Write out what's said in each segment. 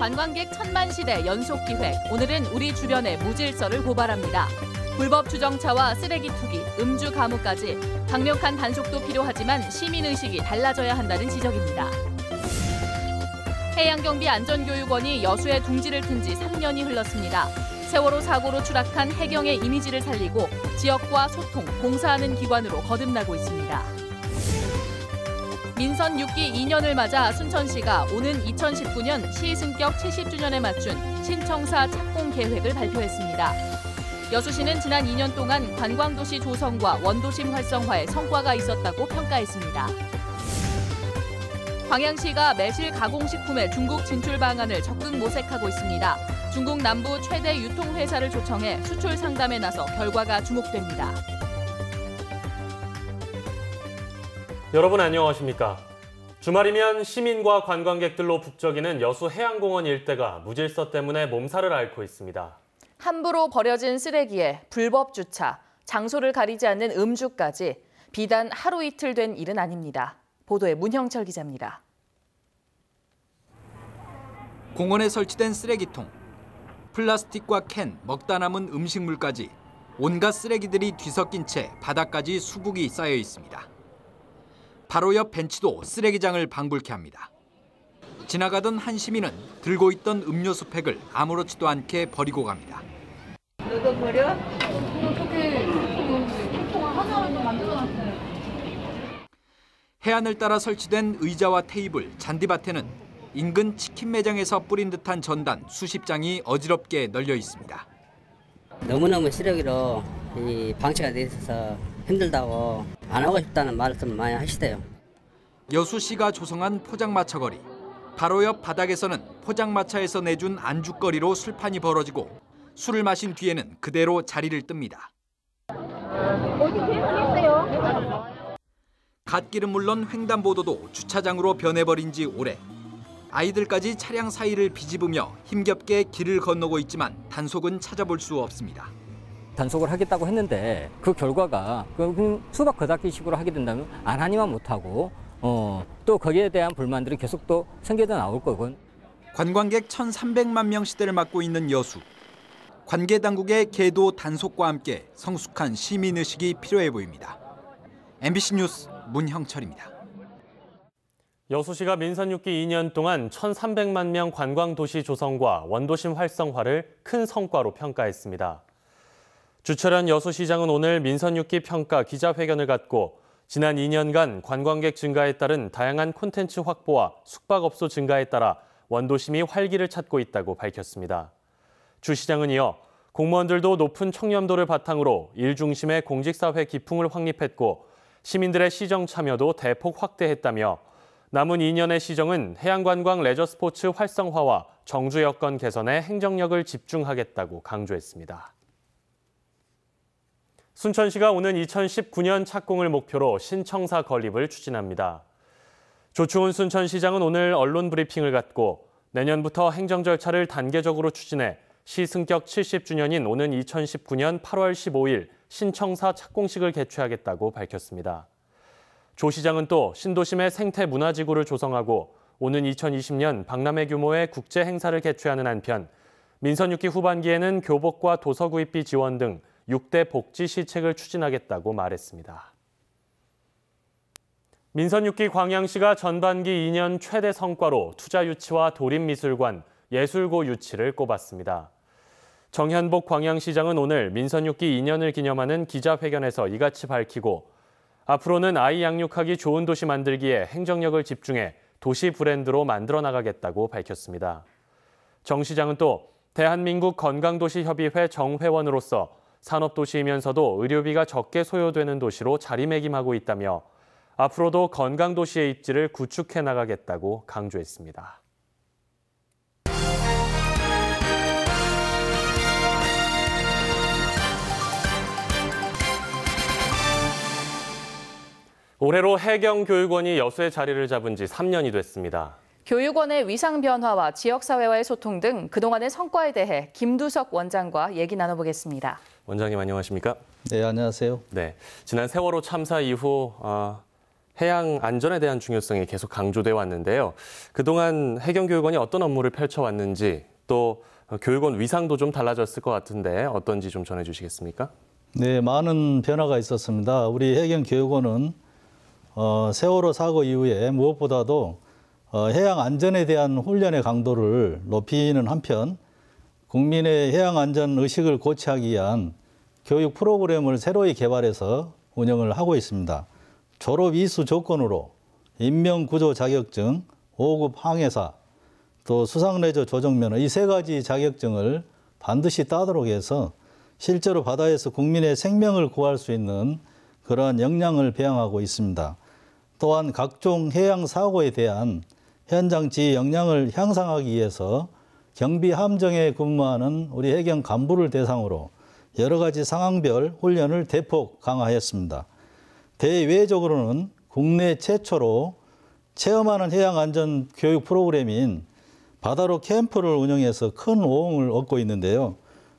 관광객 1000만 시대 연속 기획. 오늘은 우리 주변의 무질서를 고발합니다. 불법 주정차와 쓰레기 투기, 음주 가무까지 강력한 단속도 필요하지만 시민의식이 달라져야 한다는 지적입니다. 해양경비안전교육원이 여수에 둥지를 튼 지 3년이 흘렀습니다. 세월호 사고로 추락한 해경의 이미지를 살리고 지역과 소통, 봉사하는 기관으로 거듭나고 있습니다. 민선 6기 2년을 맞아 순천시가 오는 2019년 시승격 70주년에 맞춘 신청사 착공 계획을 발표했습니다. 여수시는 지난 2년 동안 관광도시 조성과 원도심 활성화에 성과가 있었다고 평가했습니다. 광양시가 매실 가공식품의 중국 진출 방안을 적극 모색하고 있습니다. 중국 남부 최대 유통회사를 초청해 수출 상담에 나서 결과가 주목됩니다. 여러분 안녕하십니까? 주말이면 시민과 관광객들로 북적이는 여수 해양공원 일대가 무질서 때문에 몸살을 앓고 있습니다. 함부로 버려진 쓰레기에 불법 주차, 장소를 가리지 않는 음주까지 비단 하루 이틀 된 일은 아닙니다. 보도에 문형철 기자입니다. 공원에 설치된 쓰레기통, 플라스틱과 캔, 먹다 남은 음식물까지 온갖 쓰레기들이 뒤섞인 채 바닥까지 수북이 쌓여 있습니다. 바로 옆 벤치도 쓰레기장을 방불케 합니다. 지나가던 한 시민은 들고 있던 음료수 팩을 아무렇지도 않게 버리고 갑니다. 너도 버려? 어떻게 통통한 하나를 좀 만들어놨어요. 해안을 따라 설치된 의자와 테이블, 잔디밭에는 인근 치킨 매장에서 뿌린 듯한 전단 수십 장이 어지럽게 널려 있습니다. 너무너무 시력으로 방치가 돼 있어서 힘들다고 안 하고 싶다는 말씀 많이 하시대요. 여수시가 조성한 포장마차 거리. 바로 옆 바닥에서는 포장마차에서 내준 안주거리로 술판이 벌어지고 술을 마신 뒤에는 그대로 자리를 뜹니다. 어디 계산했어요? 갓길은 물론 횡단보도도 주차장으로 변해버린 지 오래. 아이들까지 차량 사이를 비집으며 힘겹게 길을 건너고 있지만 단속은 찾아볼 수 없습니다. 단속을 하겠다고 했는데 그 결과가 수박 겉핥기식으로 하게 된다면 안 하니만 못하고 또 거기에 대한 불만들이 계속 또 생겨져 나올 거고. 관광객 1,300만 명 시대를 맞고 있는 여수. 관계 당국의 계도 단속과 함께 성숙한 시민의식이 필요해 보입니다. MBC 뉴스 문형철입니다. 여수시가 민선 6기 2년 동안 1,300만 명 관광도시 조성과 원도심 활성화를 큰 성과로 평가했습니다. 주철현 여수시장은 오늘 민선 6기 평가 기자회견을 갖고 지난 2년간 관광객 증가에 따른 다양한 콘텐츠 확보와 숙박업소 증가에 따라 원도심이 활기를 찾고 있다고 밝혔습니다. 주 시장은 이어 공무원들도 높은 청렴도를 바탕으로 일 중심의 공직사회 기풍을 확립했고 시민들의 시정 참여도 대폭 확대했다며 남은 2년의 시정은 해양관광 레저스포츠 활성화와 정주 여건 개선에 행정력을 집중하겠다고 강조했습니다. 순천시가 오는 2019년 착공을 목표로 신청사 건립을 추진합니다. 조충훈 순천시장은 오늘 언론 브리핑을 갖고 내년부터 행정 절차를 단계적으로 추진해 시승격 70주년인 오는 2019년 8월 15일 신청사 착공식을 개최하겠다고 밝혔습니다. 조 시장은 또 신도심의 생태문화지구를 조성하고 오는 2020년 박람회 규모의 국제 행사를 개최하는 한편 민선 6기 후반기에는 교복과 도서 구입비 지원 등 6대 복지 시책을 추진하겠다고 말했습니다. 민선 6기 광양시가 전반기 2년 최대 성과로 투자 유치와 도립미술관, 예술고 유치를 꼽았습니다. 정현복 광양시장은 오늘 민선 6기 2년을 기념하는 기자회견에서 이같이 밝히고 앞으로는 아이 양육하기 좋은 도시 만들기에 행정력을 집중해 도시 브랜드로 만들어 나가겠다고 밝혔습니다. 정 시장은 또 대한민국 건강도시협의회 정회원으로서 산업도시이면서도 의료비가 적게 소요되는 도시로 자리매김하고 있다며 앞으로도 건강도시의 입지를 구축해 나가겠다고 강조했습니다. 올해로 해경교육원이 여수에 자리를 잡은 지 3년이 됐습니다. 교육원의 위상 변화와 지역사회와의 소통 등 그동안의 성과에 대해 김두석 원장과 얘기 나눠보겠습니다. 원장님 안녕하십니까? 네, 안녕하세요. 네, 지난 세월호 참사 이후 해양 안전에 대한 중요성이 계속 강조돼 왔는데요. 그동안 해경교육원이 어떤 업무를 펼쳐왔는지 또 교육원 위상도 좀 달라졌을 것 같은데 어떤지 좀 전해주시겠습니까? 네, 많은 변화가 있었습니다. 우리 해경교육원은 세월호 사고 이후에 무엇보다도 해양 안전에 대한 훈련의 강도를 높이는 한편 국민의 해양 안전 의식을 고취하기 위한 교육 프로그램을 새로이 개발해서 운영을 하고 있습니다. 졸업 이수 조건으로 인명구조 자격증, 5급 항해사, 또 수상레저 조정면허 이 세 가지 자격증을 반드시 따도록 해서 실제로 바다에서 국민의 생명을 구할 수 있는 그러한 역량을 배양하고 있습니다. 또한 각종 해양 사고에 대한 현장 지휘 역량을 향상하기 위해서 경비 함정에 근무하는 우리 해경 간부를 대상으로 여러 가지 상황별 훈련을 대폭 강화했습니다. 대외적으로는 국내 최초로 체험하는 해양 안전 교육 프로그램인 바다로 캠프를 운영해서 큰 호응을 얻고 있는데요.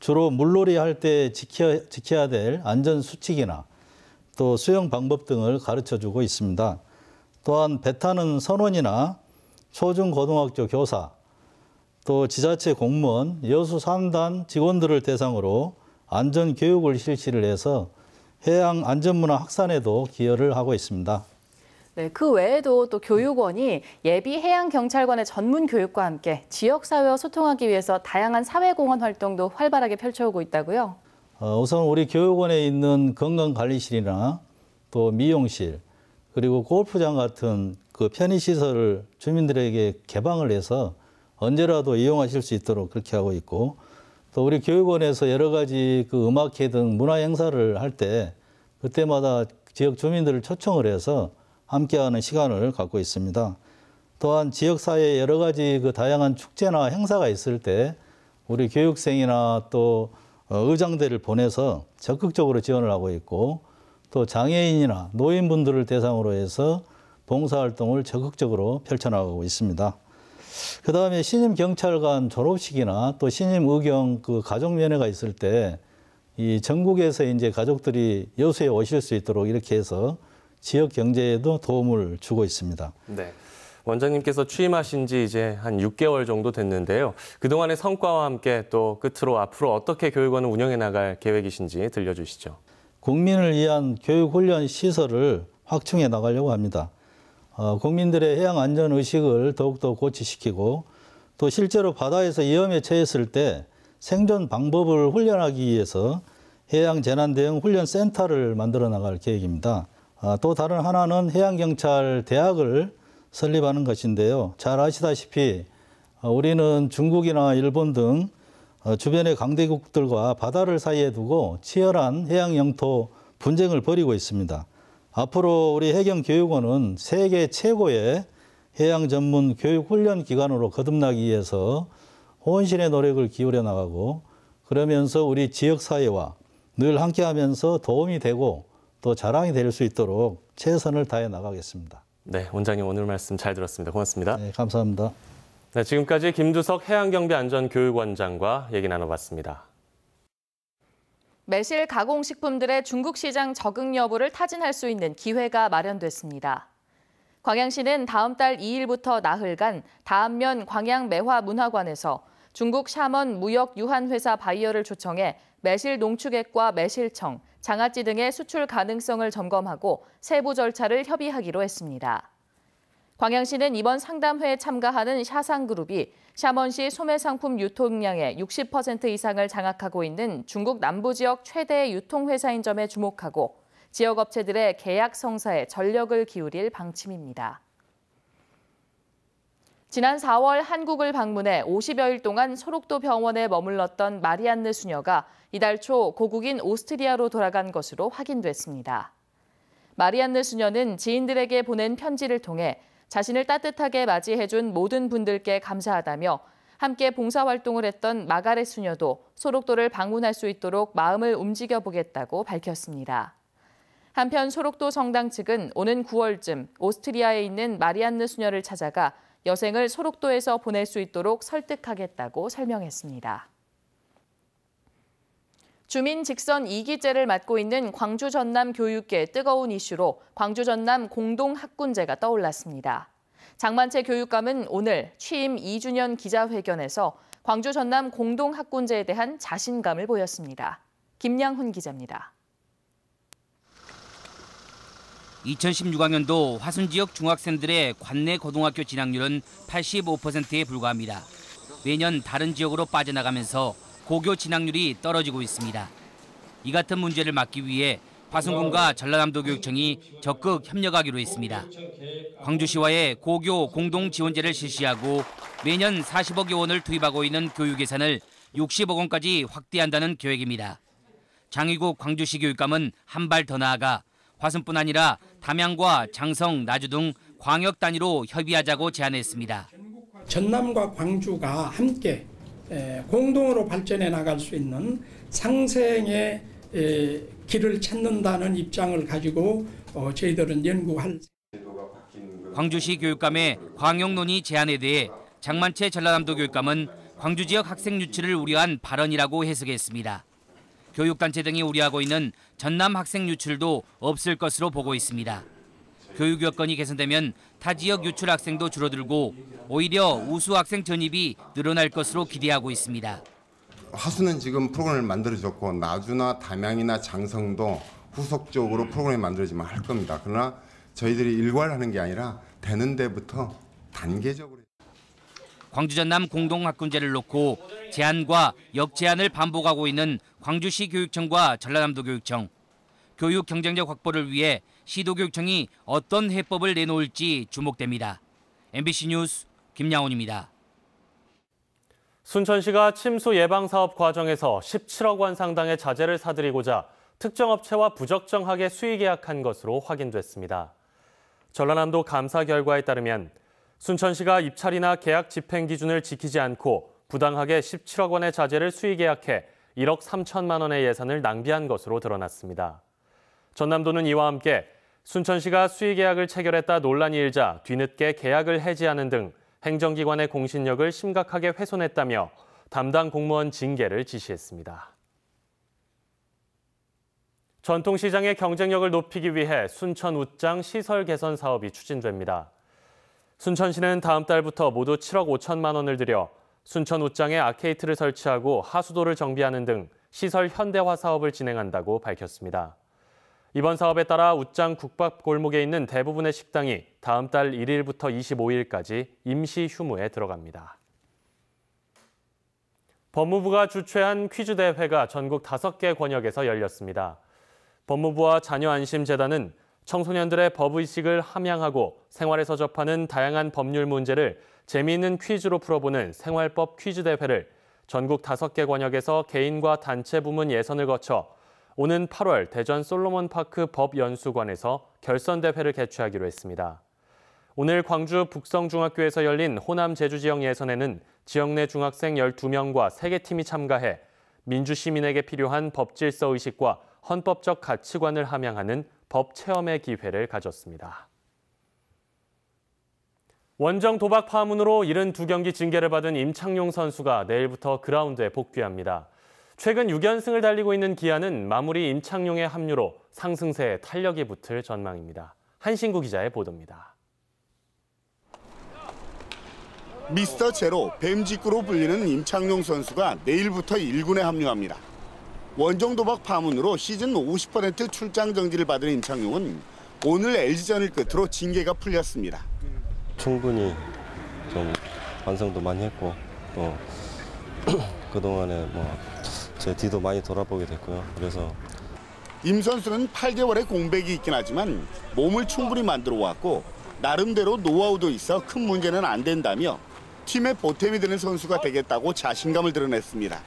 주로 물놀이 할 때 지켜야 될 안전 수칙이나 또 수영 방법 등을 가르쳐주고 있습니다. 또한 배 타는 선원이나 초중고등학교 교사, 또 지자체 공무원, 여수 산단 직원들을 대상으로 안전 교육을 실시를 해서 해양 안전문화 확산에도 기여를 하고 있습니다. 네, 그 외에도 또 교육원이 예비 해양경찰관의 전문 교육과 함께 지역사회와 소통하기 위해서 다양한 사회공헌 활동도 활발하게 펼쳐오고 있다고요? 우선 우리 교육원에 있는 건강관리실이나 또 미용실, 그리고 골프장 같은 그 편의시설을 주민들에게 개방을 해서 언제라도 이용하실 수 있도록 그렇게 하고 있고, 또 우리 교육원에서 여러 가지 그 음악회 등 문화 행사를 할 때 그때마다 지역 주민들을 초청을 해서 함께하는 시간을 갖고 있습니다. 또한 지역사회에 여러 가지 그 다양한 축제나 행사가 있을 때 우리 교육생이나 또 의장대를 보내서 적극적으로 지원을 하고 있고, 또 장애인이나 노인분들을 대상으로 해서 봉사활동을 적극적으로 펼쳐나가고 있습니다. 그 다음에 신임 경찰관 졸업식이나 또 신임 의경 그 가족면회가 있을 때 이 전국에서 이제 가족들이 여수에 오실 수 있도록 이렇게 해서 지역 경제에도 도움을 주고 있습니다. 네. 원장님께서 취임하신 지 이제 한 6개월 정도 됐는데요. 그동안의 성과와 함께 또 끝으로 앞으로 어떻게 교육원을 운영해 나갈 계획이신지 들려주시죠. 국민을 위한 교육훈련 시설을 확충해 나가려고 합니다. 국민들의 해양 안전 의식을 더욱더 고취시키고 또 실제로 바다에서 위험에 처했을 때 생존 방법을 훈련하기 위해서 해양 재난 대응 훈련 센터를 만들어 나갈 계획입니다. 또 다른 하나는 해양경찰 대학을 설립하는 것인데요. 잘 아시다시피 우리는 중국이나 일본 등 주변의 강대국들과 바다를 사이에 두고 치열한 해양 영토 분쟁을 벌이고 있습니다. 앞으로 우리 해경교육원은 세계 최고의 해양 전문 교육 훈련 기관으로 거듭나기 위해서 혼신의 노력을 기울여 나가고, 그러면서 우리 지역사회와 늘 함께하면서 도움이 되고 또 자랑이 될 수 있도록 최선을 다해 나가겠습니다. 네, 원장님 오늘 말씀 잘 들었습니다. 고맙습니다. 네, 감사합니다. 네, 지금까지 김두석 해양경비안전교육원장과 얘기 나눠봤습니다. 매실 가공식품들의 중국 시장 적응 여부를 타진할 수 있는 기회가 마련됐습니다. 광양시는 다음 달 2일부터 나흘간 다음면 광양매화문화관에서 중국 샤먼 무역유한회사 바이어를 초청해 매실 농축액과 매실청, 장아찌 등의 수출 가능성을 점검하고 세부 절차를 협의하기로 했습니다. 광양시는 이번 상담회에 참가하는 샤상그룹이 샤먼시 소매상품 유통량의 60% 이상을 장악하고 있는 중국 남부 지역 최대 유통회사인 점에 주목하고 지역 업체들의 계약 성사에 전력을 기울일 방침입니다. 지난 4월 한국을 방문해 50여일 동안 소록도 병원에 머물렀던 마리안느 수녀가 이달 초 고국인 오스트리아로 돌아간 것으로 확인됐습니다. 마리안느 수녀는 지인들에게 보낸 편지를 통해 자신을 따뜻하게 맞이해준 모든 분들께 감사하다며 함께 봉사활동을 했던 마가렛 수녀도 소록도를 방문할 수 있도록 마음을 움직여보겠다고 밝혔습니다. 한편 소록도 성당 측은 오는 9월쯤 오스트리아에 있는 마리안느 수녀를 찾아가 여생을 소록도에서 보낼 수 있도록 설득하겠다고 설명했습니다. 주민 직선 2기째를 맡고 있는 광주 전남 교육계 뜨거운 이슈로 광주 전남 공동학군제가 떠올랐습니다. 장만채 교육감은 오늘 취임 2주년 기자회견에서 광주 전남 공동학군제에 대한 자신감을 보였습니다. 김양훈 기자입니다. 2016학년도 화순 지역 중학생들의 관내 고등학교 진학률은 85%에 불과합니다. 매년 다른 지역으로 빠져나가면서 고교 진학률이 떨어지고 있습니다. 이 같은 문제를 막기 위해 화순군과 전라남도 교육청이 적극 협력하기로 했습니다. 광주시와의 고교 공동 지원제를 실시하고 매년 40억여 원을 투입하고 있는 교육 예산을 60억 원까지 확대한다는 계획입니다. 장의국 광주시 교육감은 한 발 더 나아가 화순뿐 아니라 담양과 장성, 나주 등 광역 단위로 협의하자고 제안했습니다. 전남과 광주가 함께 공동으로 발전해 나갈 수 있는 상생의 길을 찾는다는 입장을 가지고 저희들은 연구할. 광주시 교육감의 광역논의 제안에 대해 장만채 전라남도 교육감은 광주 지역 학생 유치를 우려한 발언이라고 해석했습니다. 교육단체 등이 우려하고 있는 전남 학생 유출도 없을 것으로 보고 있습니다. 교육 여건이 개선되면 타 지역 유출 학생도 줄어들고 오히려 우수 학생 전입이 늘어날 것으로 기대하고 있습니다. 화순은 지금 프로그램을 만들어졌고 나주나 담양이나 장성도 후속적으로 프로그램이 만들어지면 할 겁니다. 그러나 저희들이 일괄하는 게 아니라 되는 데부터 단계적으로. 광주 전남 공동학군제를 놓고 제안과 역제안을 반복하고 있는 광주시 교육청과 전라남도 교육청. 교육 경쟁력 확보를 위해 시도교육청이 어떤 해법을 내놓을지 주목됩니다. MBC 뉴스 김양훈입니다. 순천시가 침수 예방 사업 과정에서 17억 원 상당의 자재를 사들이고자 특정 업체와 부적정하게 수의 계약한 것으로 확인됐습니다. 전라남도 감사 결과에 따르면 순천시가 입찰이나 계약 집행 기준을 지키지 않고 부당하게 17억 원의 자재를 수의 계약해 1억 3천만 원의 예산을 낭비한 것으로 드러났습니다. 전남도는 이와 함께 순천시가 수의 계약을 체결했다 논란이 일자 뒤늦게 계약을 해지하는 등 행정기관의 공신력을 심각하게 훼손했다며 담당 공무원 징계를 지시했습니다. 전통시장의 경쟁력을 높이기 위해 순천 웃장 시설 개선 사업이 추진됩니다. 순천시는 다음 달부터 모두 7억 5천만 원을 들여 순천 웃장에 아케이트를 설치하고 하수도를 정비하는 등 시설 현대화 사업을 진행한다고 밝혔습니다. 이번 사업에 따라 웃장 국밥 골목에 있는 대부분의 식당이 다음 달 1일부터 25일까지 임시 휴무에 들어갑니다. 법무부가 주최한 퀴즈 대회가 전국 5개 권역에서 열렸습니다. 법무부와 자녀안심재단은 청소년들의 법의식을 함양하고 생활에서 접하는 다양한 법률 문제를 재미있는 퀴즈로 풀어보는 생활법 퀴즈 대회를 전국 5개 권역에서 개인과 단체 부문 예선을 거쳐 오는 8월 대전 솔로몬파크 법연수관에서 결선대회를 개최하기로 했습니다. 오늘 광주 북성중학교에서 열린 호남 제주 지역 예선에는 지역 내 중학생 12명과 3개 팀이 참가해 민주시민에게 필요한 법질서의식과 헌법적 가치관을 함양하는 법체험의 기회를 가졌습니다. 원정 도박 파문으로 72경기 징계를 받은 임창용 선수가 내일부터 그라운드에 복귀합니다. 최근 6연승을 달리고 있는 기아는 마무리 임창용의 합류로 상승세에 탄력이 붙을 전망입니다. 한신구 기자의 보도입니다. 미스터 제로, 뱀직구로 불리는 임창용 선수가 내일부터 1군에 합류합니다. 원정 도박 파문으로 시즌 50% 출장 정지를 받은 임창용은 오늘 LG전을 끝으로 징계가 풀렸습니다. 충분히 좀 반성도 많이 했고 또 그동안에 제 뒤도 많이 돌아보게 됐고요. 그래서 임 선수는 8개월의 공백이 있긴 하지만 몸을 충분히 만들어 왔고 나름대로 노하우도 있어 큰 문제는 안 된다며 팀의 보탬이 되는 선수가 되겠다고 자신감을 드러냈습니다.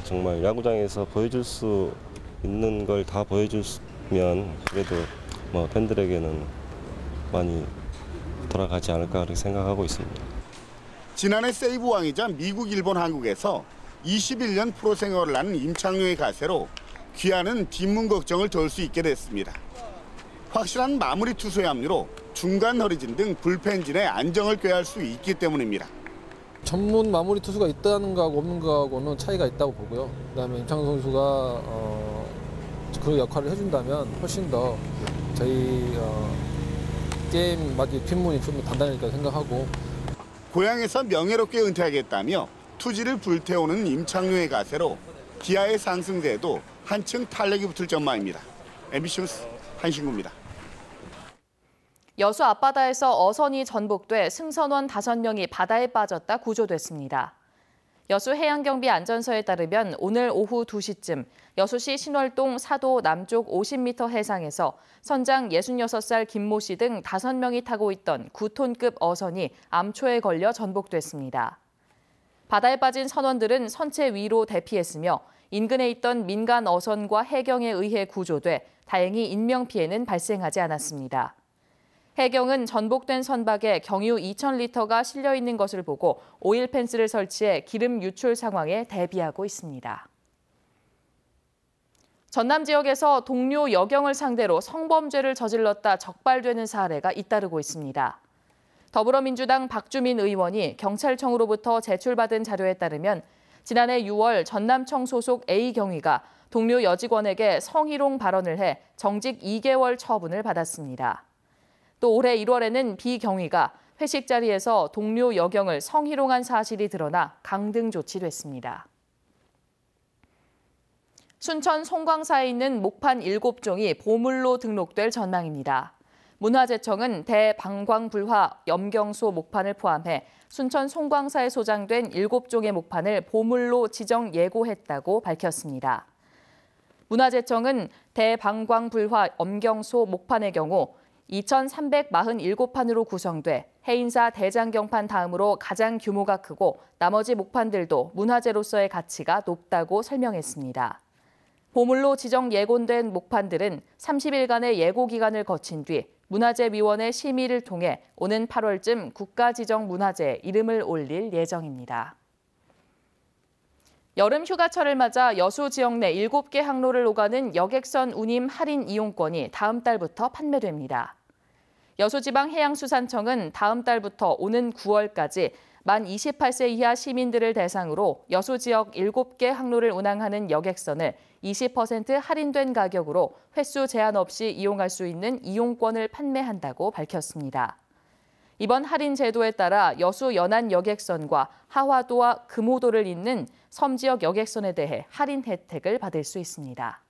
정말 야구장에서 보여줄 수 있는 걸 다 보여주면 그래도 팬들에게는 많이 돌아가지 않을까 그렇게 생각하고 있습니다. 지난해 세이브 왕이자 미국, 일본, 한국에서 21년 프로 생활을 한 임창용의 가세로 기아는 뒷문 걱정을 덜 수 있게 됐습니다. 확실한 마무리 투수의 합류로 중간 허리진 등 불펜진의 안정을 꾀할 수 있기 때문입니다. 전문 마무리 투수가 있다는 거하고 없는 거하고는 차이가 있다고 보고요. 그다음에 임창용 선수가 그 역할을 해준다면 훨씬 더 저희 게임 맞이 뒷문이 좀 단단해질 생각하고. 고향에서 명예롭게 은퇴하겠다며 투지를 불태우는 임창용의 가세로 기아의 상승세에도 한층 탄력이 붙을 전망입니다. MBC 뉴스 한신구입니다. 여수 앞바다에서 어선이 전복돼 승선원 5명이 바다에 빠졌다 구조됐습니다. 여수 해양경비 안전서에 따르면 오늘 오후 2시쯤 여수시 신월동 사도 남쪽 50m 해상에서 선장 66살 김모 씨 등 5명이 타고 있던 9톤급 어선이 암초에 걸려 전복됐습니다. 바다에 빠진 선원들은 선체 위로 대피했으며 인근에 있던 민간 어선과 해경에 의해 구조돼 다행히 인명피해는 발생하지 않았습니다. 해경은 전복된 선박에 경유 2,000리터가 실려 있는 것을 보고 오일 펜스를 설치해 기름 유출 상황에 대비하고 있습니다. 전남 지역에서 동료 여경을 상대로 성범죄를 저질렀다 적발되는 사례가 잇따르고 있습니다. 더불어민주당 박주민 의원이 경찰청으로부터 제출받은 자료에 따르면 지난해 6월 전남청 소속 A 경위가 동료 여직원에게 성희롱 발언을 해 정직 2개월 처분을 받았습니다. 또 올해 1월에는 B 경위가 회식 자리에서 동료 여경을 성희롱한 사실이 드러나 강등 조치됐습니다. 순천 송광사에 있는 목판 7종이 보물로 등록될 전망입니다. 문화재청은 대방광불화 염경소 목판을 포함해 순천 송광사에 소장된 7종의 목판을 보물로 지정 예고했다고 밝혔습니다. 문화재청은 대방광불화 염경소 목판의 경우 2,347판으로 구성돼 해인사 대장경판 다음으로 가장 규모가 크고 나머지 목판들도 문화재로서의 가치가 높다고 설명했습니다. 보물로 지정 예고된 목판들은 30일간의 예고 기간을 거친 뒤 문화재위원회 심의를 통해 오는 8월쯤 국가지정문화재에 이름을 올릴 예정입니다. 여름 휴가철을 맞아 여수 지역 내 7개 항로를 오가는 여객선 운임 할인 이용권이 다음 달부터 판매됩니다. 여수지방해양수산청은 다음 달부터 오는 9월까지 만 28세 이하 시민들을 대상으로 여수 지역 7개 항로를 운항하는 여객선을 20% 할인된 가격으로 횟수 제한 없이 이용할 수 있는 이용권을 판매한다고 밝혔습니다. 이번 할인 제도에 따라 여수 연안 여객선과 하화도와 금호도를 잇는 섬 지역 여객선에 대해 할인 혜택을 받을 수 있습니다.